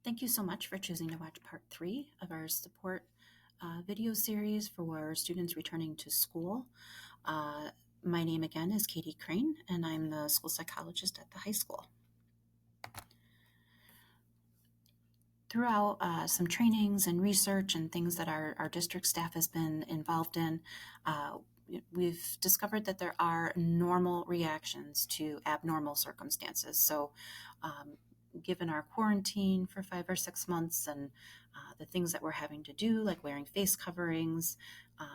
Thank you so much for choosing to watch part 3 of our support video series for students returning to school. My name again is Katie Crane, and I'm the school psychologist at the high school. Throughout some trainings and research and things that our district staff has been involved in, we've discovered that there are normal reactions to abnormal circumstances. So, given our quarantine for 5 or 6 months and the things that we're having to do, like wearing face coverings,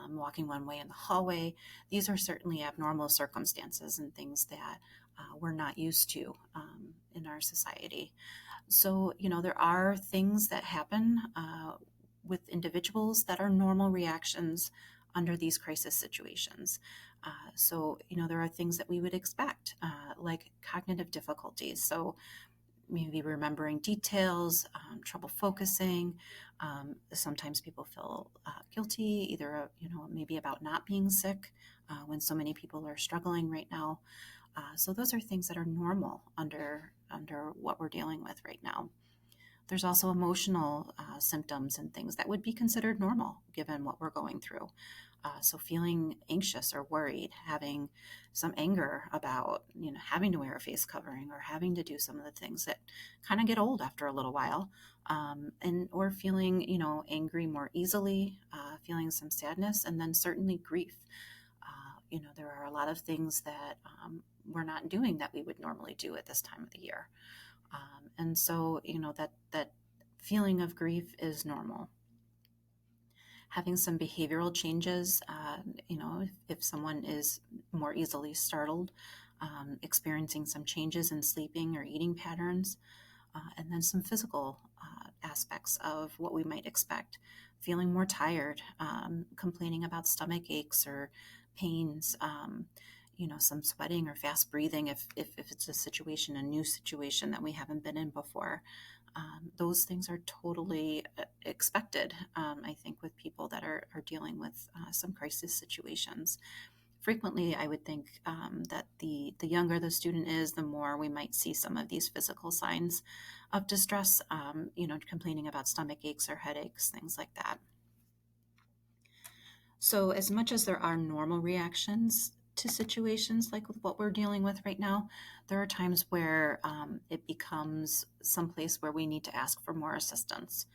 walking one way in the hallway, these are certainly abnormal circumstances and things that we're not used to in our society. So, there are things that happen with individuals that are normal reactions under these crisis situations. There are things that we would expect, like cognitive difficulties. So, maybe remembering details, trouble focusing. Sometimes people feel guilty, either maybe about not being sick when so many people are struggling right now. So those are things that are normal under what we're dealing with right now. There's also emotional symptoms and things that would be considered normal given what we're going through. So feeling anxious or worried, having some anger about, having to wear a face covering or having to do some of the things that kind of get old after a little while, or feeling, angry more easily, feeling some sadness, and then certainly grief. There are a lot of things that we're not doing that we would normally do at this time of the year. And so, that feeling of grief is normal. Having some behavioral changes, if someone is more easily startled, experiencing some changes in sleeping or eating patterns, and then some physical aspects of what we might expect. Feeling more tired, complaining about stomach aches or pains, some sweating or fast breathing if it's a new situation that we haven't been in before. Those things are totally expected, I think, with people that are dealing with some crisis situations. Frequently, I would think that the younger the student is, the more we might see some of these physical signs of distress, complaining about stomach aches or headaches, things like that. So, as much as there are normal reactions to situations like with what we're dealing with right now, there are times where it becomes someplace where we need to ask for more assistance.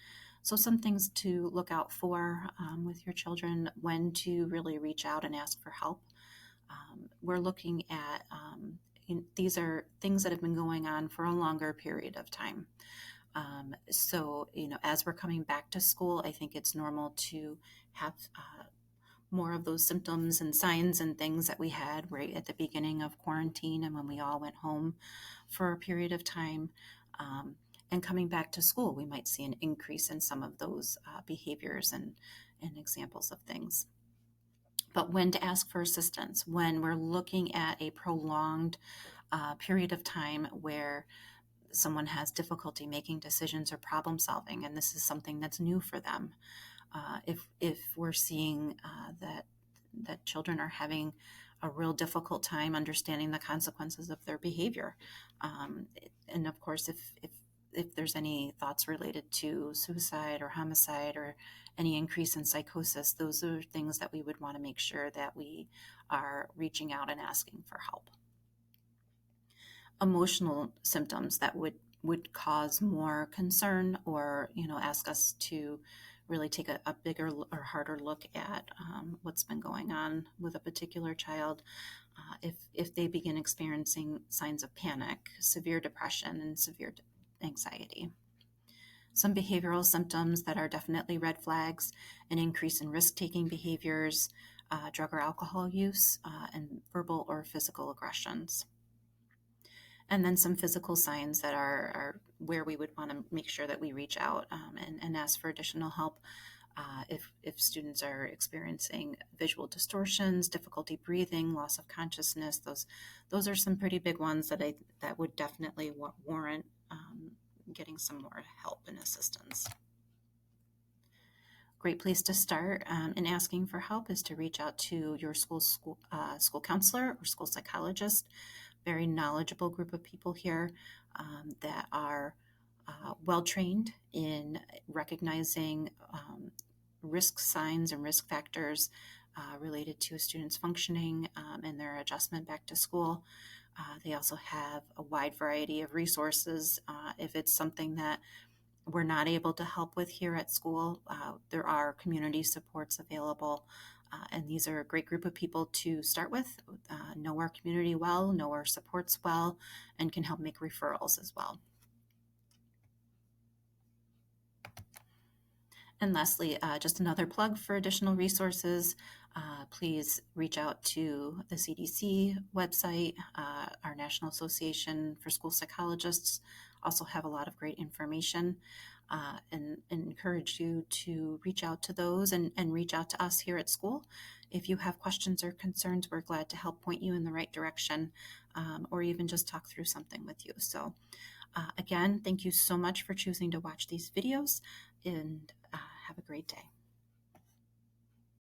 So, some things to look out for with your children, when to really reach out and ask for help. We're looking at these are things that have been going on for a longer period of time. As we're coming back to school, I think it's normal to have more of those symptoms and signs and things that we had right at the beginning of quarantine and when we all went home for a period of time. And coming back to school, we might see an increase in some of those behaviors and examples of things. But when to ask for assistance, when we're looking at a prolonged period of time where someone has difficulty making decisions or problem solving, and this is something that's new for them. If we're seeing that children are having a real difficult time understanding the consequences of their behavior, and of course, if there's any thoughts related to suicide or homicide or any increase in psychosis, those are things that we would want to make sure that we are reaching out and asking for help. Emotional symptoms that would cause more concern or ask us to really take a bigger or harder look at what's been going on with a particular child. If they begin experiencing signs of panic, severe depression, and severe anxiety. Some behavioral symptoms that are definitely red flags: an increase in risk-taking behaviors, drug or alcohol use, and verbal or physical aggressions. And then some physical signs that are where we would want to make sure that we reach out and ask for additional help. If students are experiencing visual distortions, difficulty breathing, loss of consciousness, those are some pretty big ones that would definitely warrant getting some more help and assistance. Great place to start in asking for help is to reach out to your school counselor or school psychologist. Very knowledgeable group of people here that are well trained in recognizing risk signs and risk factors related to a student's functioning and their adjustment back to school. They also have a wide variety of resources. If it's something that we're not able to help with here at school, there are community supports available. And these are a great group of people to start with, know our community well, know our supports well, and can help make referrals as well. And lastly, just another plug for additional resources. Please reach out to the CDC website. Our National Association for School Psychologists also have a lot of great information, and encourage you to reach out to those and reach out to us here at school. If you have questions or concerns, we're glad to help point you in the right direction, or even just talk through something with you. So again, thank you so much for choosing to watch these videos, and have a great day.